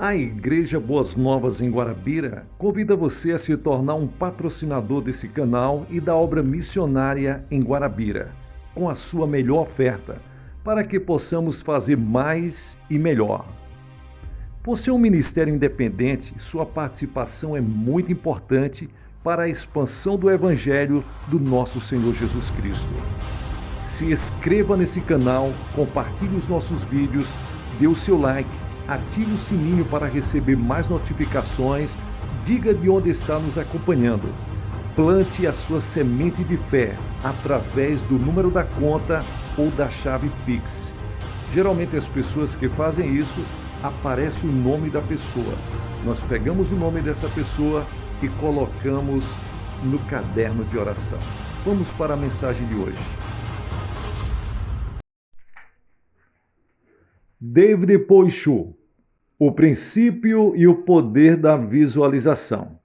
A Igreja Boas Novas em Guarabira convida você a se tornar um patrocinador desse canal e da obra missionária em Guarabira, com a sua melhor oferta, para que possamos fazer mais e melhor. Por ser um ministério independente, sua participação é muito importante para a expansão do Evangelho do nosso Senhor Jesus Cristo. Se inscreva nesse canal, compartilhe os nossos vídeos, dê o seu like, ative o sininho para receber mais notificações, diga de onde está nos acompanhando. Plante a sua semente de fé através do número da conta ou da chave Pix. Geralmente as pessoas que fazem isso, aparece o nome da pessoa. Nós pegamos o nome dessa pessoa e colocamos no caderno de oração. Vamos para a mensagem de hoje. David Poichou, o princípio e o poder da visualização.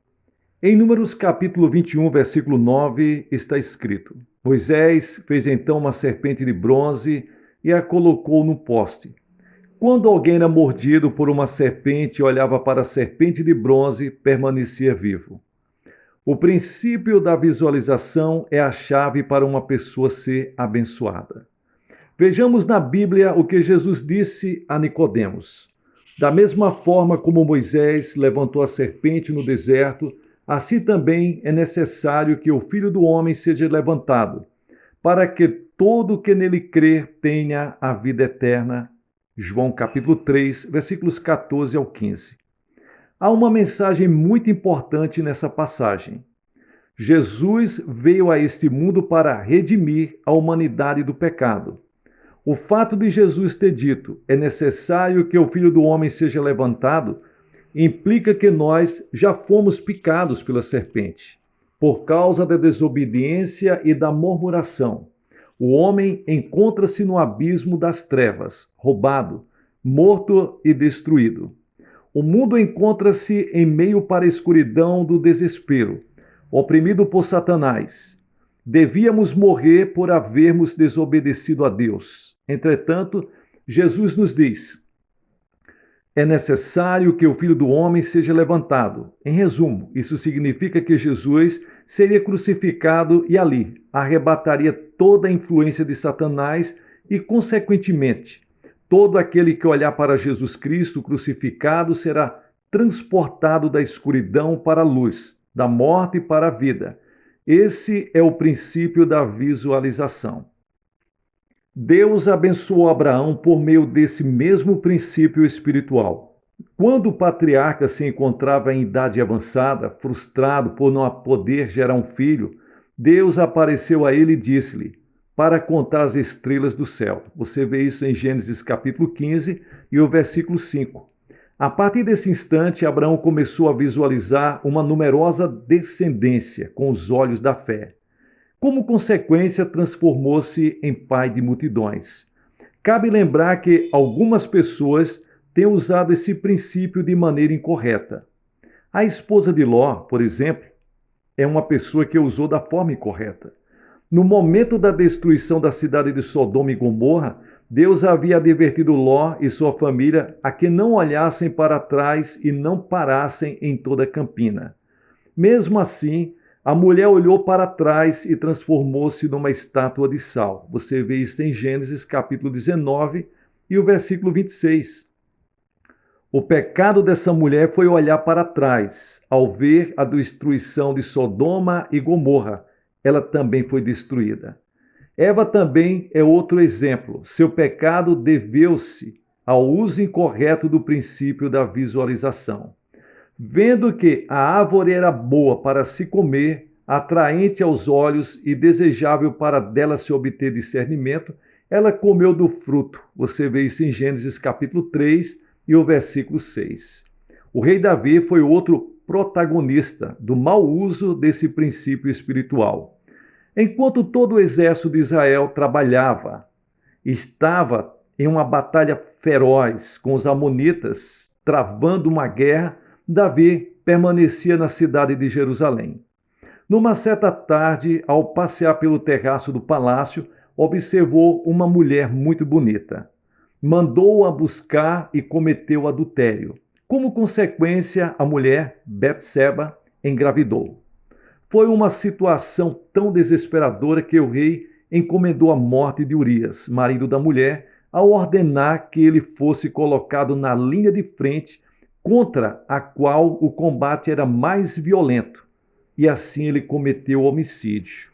Em Números capítulo 21, versículo 9, está escrito: Moisés fez então uma serpente de bronze e a colocou no poste. Quando alguém era mordido por uma serpente e olhava para a serpente de bronze, permanecia vivo. O princípio da visualização é a chave para uma pessoa ser abençoada. Vejamos na Bíblia o que Jesus disse a Nicodemos. Da mesma forma como Moisés levantou a serpente no deserto, assim também é necessário que o Filho do Homem seja levantado, para que todo que nele crer tenha a vida eterna. João capítulo 3, versículos 14 ao 15. Há uma mensagem muito importante nessa passagem. Jesus veio a este mundo para redimir a humanidade do pecado. O fato de Jesus ter dito, é necessário que o Filho do Homem seja levantado, implica que nós já fomos picados pela serpente. Por causa da desobediência e da murmuração, o homem encontra-se no abismo das trevas, roubado, morto e destruído. O mundo encontra-se em meio para a escuridão do desespero, oprimido por Satanás. Devíamos morrer por havermos desobedecido a Deus. Entretanto, Jesus nos diz: é necessário que o Filho do Homem seja levantado. Em resumo, isso significa que Jesus seria crucificado e ali arrebataria toda a influência de Satanás e, consequentemente, todo aquele que olhar para Jesus Cristo crucificado será transportado da escuridão para a luz, da morte para a vida. Esse é o princípio da visualização. Deus abençoou Abraão por meio desse mesmo princípio espiritual. Quando o patriarca se encontrava em idade avançada, frustrado por não poder gerar um filho, Deus apareceu a ele e disse-lhe, para contar as estrelas do céu. Você vê isso em Gênesis capítulo 15 e o versículo 5. A partir desse instante, Abraão começou a visualizar uma numerosa descendência com os olhos da fé. Como consequência, transformou-se em pai de multidões. Cabe lembrar que algumas pessoas têm usado esse princípio de maneira incorreta. A esposa de Ló, por exemplo, é uma pessoa que usou da forma incorreta. No momento da destruição da cidade de Sodoma e Gomorra, Deus havia advertido Ló e sua família a que não olhassem para trás e não parassem em toda a campina. Mesmo assim, a mulher olhou para trás e transformou-se numa estátua de sal. Você vê isso em Gênesis capítulo 19 e o versículo 26. O pecado dessa mulher foi olhar para trás. Ao ver a destruição de Sodoma e Gomorra, ela também foi destruída. Eva também é outro exemplo. Seu pecado deveu-se ao uso incorreto do princípio da visualização. Vendo que a árvore era boa para se comer, atraente aos olhos e desejável para dela se obter discernimento, ela comeu do fruto. Você vê isso em Gênesis capítulo 3 e o versículo 6. O rei Davi foi outro protagonista do mau uso desse princípio espiritual. Enquanto todo o exército de Israel trabalhava, estava em uma batalha feroz com os amonitas, travando uma guerra, Davi permanecia na cidade de Jerusalém. Numa certa tarde, ao passear pelo terraço do palácio, observou uma mulher muito bonita. Mandou-a buscar e cometeu adultério. Como consequência, a mulher, Betseba, engravidou. Foi uma situação tão desesperadora que o rei encomendou a morte de Urias, marido da mulher, ao ordenar que ele fosse colocado na linha de frente contra a qual o combate era mais violento, e assim ele cometeu homicídio.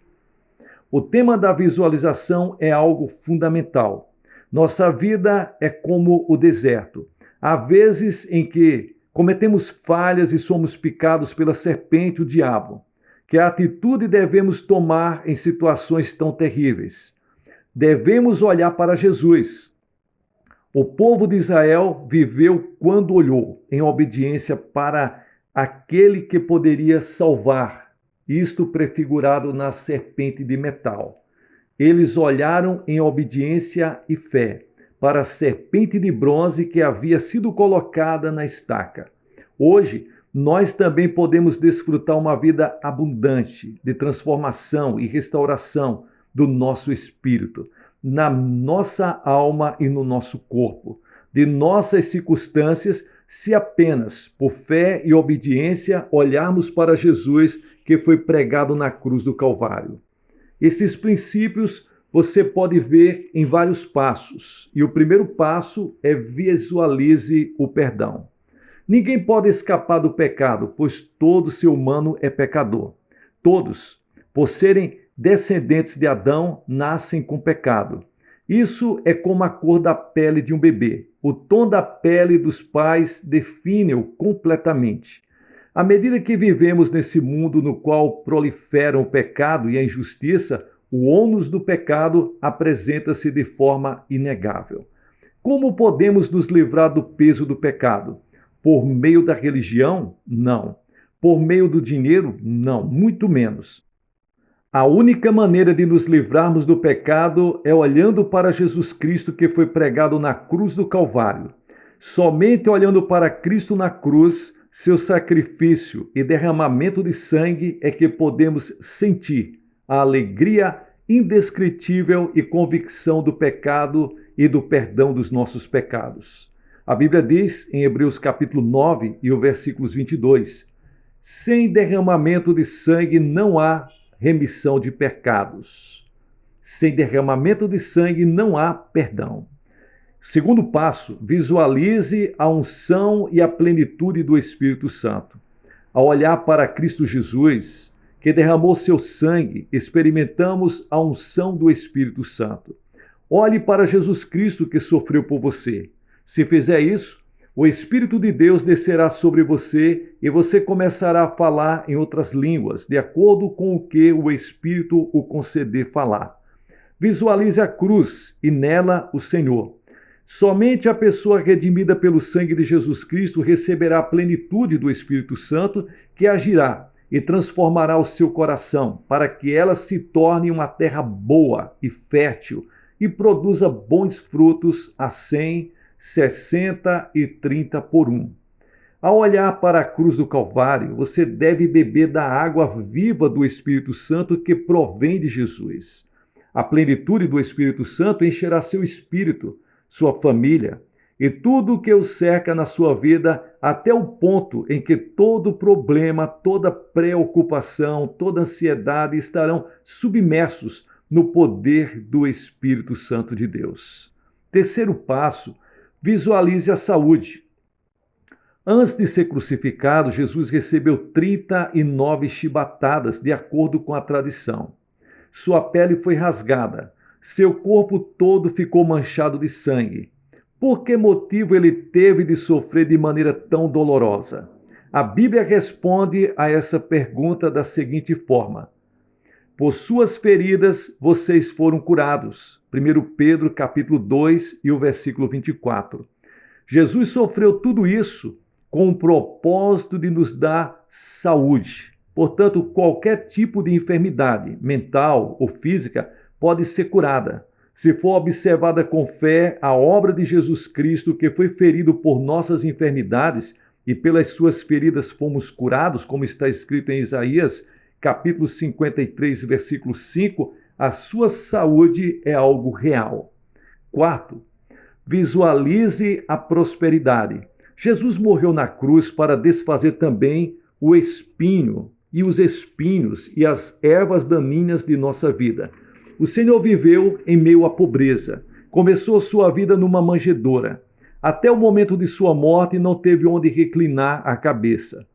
O tema da visualização é algo fundamental. Nossa vida é como o deserto. Há vezes em que cometemos falhas e somos picados pela serpente, o diabo. Que atitude devemos tomar em situações tão terríveis? Devemos olhar para Jesus. O povo de Israel viveu quando olhou em obediência para aquele que poderia salvar, isto prefigurado na serpente de metal. Eles olharam em obediência e fé para a serpente de bronze que havia sido colocada na estaca. Hoje, nós também podemos desfrutar uma vida abundante de transformação e restauração do nosso espírito, na nossa alma e no nosso corpo, de nossas circunstâncias, se apenas por fé e obediência olharmos para Jesus que foi pregado na cruz do Calvário. Esses princípios você pode ver em vários passos, e o primeiro passo é visualize o perdão. Ninguém pode escapar do pecado, pois todo ser humano é pecador. Todos, por serem descendentes de Adão, nascem com pecado. Isso é como a cor da pele de um bebê. O tom da pele dos pais define-o completamente. À medida que vivemos nesse mundo no qual proliferam o pecado e a injustiça, o ônus do pecado apresenta-se de forma inegável. Como podemos nos livrar do peso do pecado? Por meio da religião? Não. Por meio do dinheiro? Não, muito menos. A única maneira de nos livrarmos do pecado é olhando para Jesus Cristo que foi pregado na cruz do Calvário. Somente olhando para Cristo na cruz, seu sacrifício e derramamento de sangue é que podemos sentir a alegria indescritível e convicção do pecado e do perdão dos nossos pecados. A Bíblia diz em Hebreus capítulo 9 e o versículos 22, sem derramamento de sangue não há remissão de pecados. Sem derramamento de sangue não há perdão. Segundo passo, visualize a unção e a plenitude do Espírito Santo. Ao olhar para Cristo Jesus, que derramou seu sangue, experimentamos a unção do Espírito Santo. Olhe para Jesus Cristo que sofreu por você. Se fizer isso, o Espírito de Deus descerá sobre você e você começará a falar em outras línguas, de acordo com o que o Espírito o conceder falar. Visualize a cruz e nela o Senhor. Somente a pessoa redimida pelo sangue de Jesus Cristo receberá a plenitude do Espírito Santo, que agirá e transformará o seu coração, para que ela se torne uma terra boa e fértil e produza bons frutos a 100, 60 e 30 por 1. Ao olhar para a cruz do Calvário, você deve beber da água viva do Espírito Santo que provém de Jesus. A plenitude do Espírito Santo encherá seu espírito, sua família e tudo o que o cerca na sua vida, até o ponto em que todo problema, toda preocupação, toda ansiedade estarão submersos no poder do Espírito Santo de Deus. Terceiro passo, visualize a saúde. Antes de ser crucificado, Jesus recebeu 39 chibatadas, de acordo com a tradição. Sua pele foi rasgada, seu corpo todo ficou manchado de sangue. Por que motivo ele teve de sofrer de maneira tão dolorosa? A Bíblia responde a essa pergunta da seguinte forma: por suas feridas vocês foram curados. 1 Pedro capítulo 2 e o versículo 24. Jesus sofreu tudo isso com o propósito de nos dar saúde. Portanto, qualquer tipo de enfermidade, mental ou física, pode ser curada. Se for observada com fé a obra de Jesus Cristo, que foi ferido por nossas enfermidades e pelas suas feridas fomos curados, como está escrito em Isaías, capítulo 53, versículo 5, a sua saúde é algo real. Quarto, visualize a prosperidade. Jesus morreu na cruz para desfazer também o espinho e os espinhos e as ervas daninhas de nossa vida. O Senhor viveu em meio à pobreza. Começou sua vida numa manjedoura. Até o momento de sua morte não teve onde reclinar a cabeça.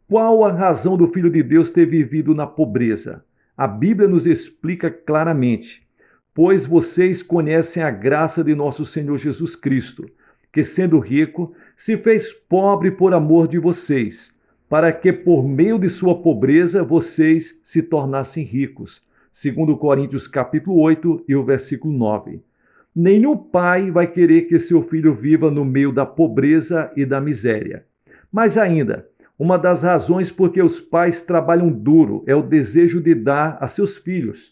Qual a razão do Filho de Deus ter vivido na pobreza? A Bíblia nos explica claramente. Pois vocês conhecem a graça de nosso Senhor Jesus Cristo, que sendo rico, se fez pobre por amor de vocês, para que por meio de sua pobreza vocês se tornassem ricos. Segundo Coríntios capítulo 8 e o versículo 9. Nenhum pai vai querer que seu filho viva no meio da pobreza e da miséria. Mas ainda, uma das razões por que os pais trabalham duro é o desejo de dar a seus filhos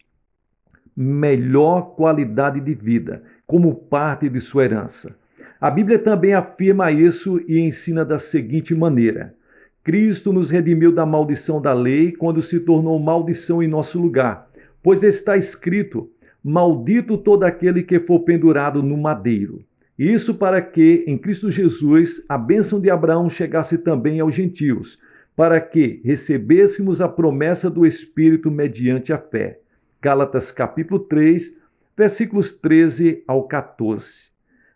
melhor qualidade de vida, como parte de sua herança. A Bíblia também afirma isso e ensina da seguinte maneira: Cristo nos redimiu da maldição da lei quando se tornou maldição em nosso lugar, pois está escrito: maldito todo aquele que for pendurado no madeiro. Isso para que, em Cristo Jesus, a bênção de Abraão chegasse também aos gentios, para que recebêssemos a promessa do Espírito mediante a fé. Gálatas capítulo 3, versículos 13 ao 14.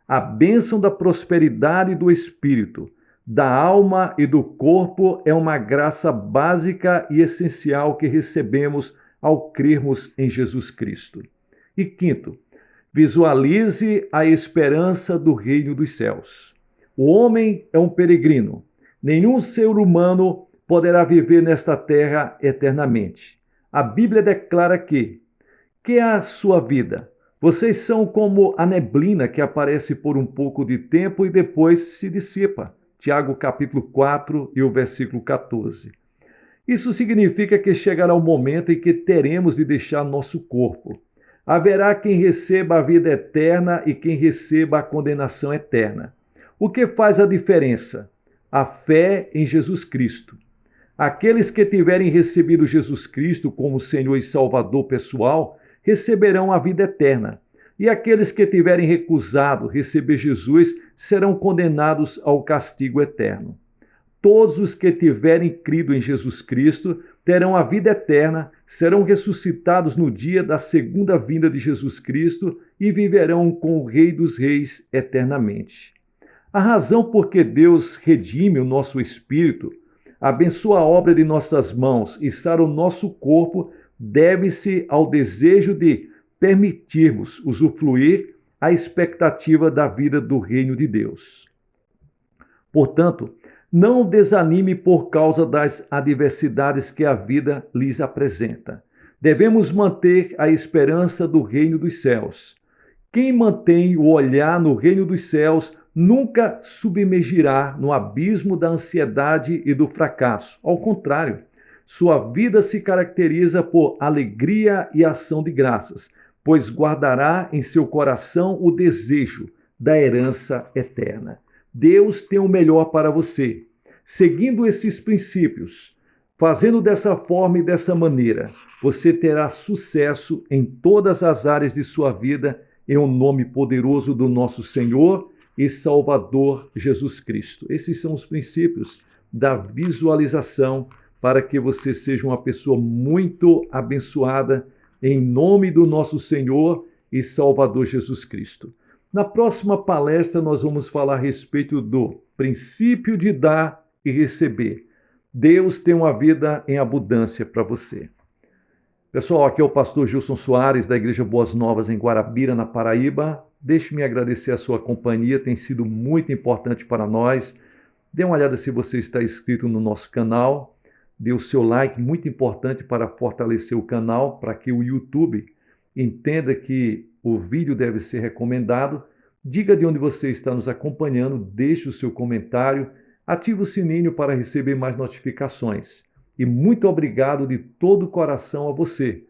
A bênção da prosperidade do Espírito, da alma e do corpo é uma graça básica e essencial que recebemos ao crermos em Jesus Cristo. E quinto, visualize a esperança do reino dos céus. O homem é um peregrino. Nenhum ser humano poderá viver nesta terra eternamente. A Bíblia declara que é a sua vida. Vocês são como a neblina que aparece por um pouco de tempo e depois se dissipa. Tiago capítulo 4 e o versículo 14. Isso significa que chegará o momento em que teremos de deixar nosso corpo. Haverá quem receba a vida eterna e quem receba a condenação eterna. O que faz a diferença? A fé em Jesus Cristo. Aqueles que tiverem recebido Jesus Cristo como Senhor e Salvador pessoal receberão a vida eterna. E aqueles que tiverem recusado receber Jesus serão condenados ao castigo eterno. Todos os que tiverem crido em Jesus Cristo terão a vida eterna, serão ressuscitados no dia da segunda vinda de Jesus Cristo e viverão com o Rei dos Reis eternamente. A razão por que Deus redime o nosso espírito, abençoa a obra de nossas mãos e sara o nosso corpo deve-se ao desejo de permitirmos usufruir a expectativa da vida do reino de Deus. Portanto, não desanime por causa das adversidades que a vida lhes apresenta. Devemos manter a esperança do reino dos céus. Quem mantém o olhar no reino dos céus nunca submergirá no abismo da ansiedade e do fracasso. Ao contrário, sua vida se caracteriza por alegria e ação de graças, pois guardará em seu coração o desejo da herança eterna. Deus tem o melhor para você. Seguindo esses princípios, fazendo dessa forma e dessa maneira, você terá sucesso em todas as áreas de sua vida, em o nome poderoso do nosso Senhor e Salvador Jesus Cristo. Esses são os princípios da visualização para que você seja uma pessoa muito abençoada em nome do nosso Senhor e Salvador Jesus Cristo. Na próxima palestra nós vamos falar a respeito do princípio de dar e receber. Deus tem uma vida em abundância para você. Pessoal, aqui é o pastor Gilson Soares, da Igreja Boas Novas em Guarabira, na Paraíba. Deixe-me agradecer a sua companhia, tem sido muito importante para nós. Dê uma olhada se você está inscrito no nosso canal. Dê o seu like, muito importante para fortalecer o canal, para que o YouTube entenda que o vídeo deve ser recomendado. Diga de onde você está nos acompanhando, deixe o seu comentário, ative o sininho para receber mais notificações. E muito obrigado de todo o coração a você,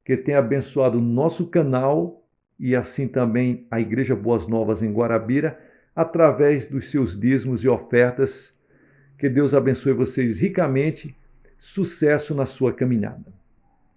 que tem abençoado o nosso canal e assim também a Igreja Boas Novas em Guarabira, através dos seus dízimos e ofertas. Que Deus abençoe vocês ricamente. Sucesso na sua caminhada.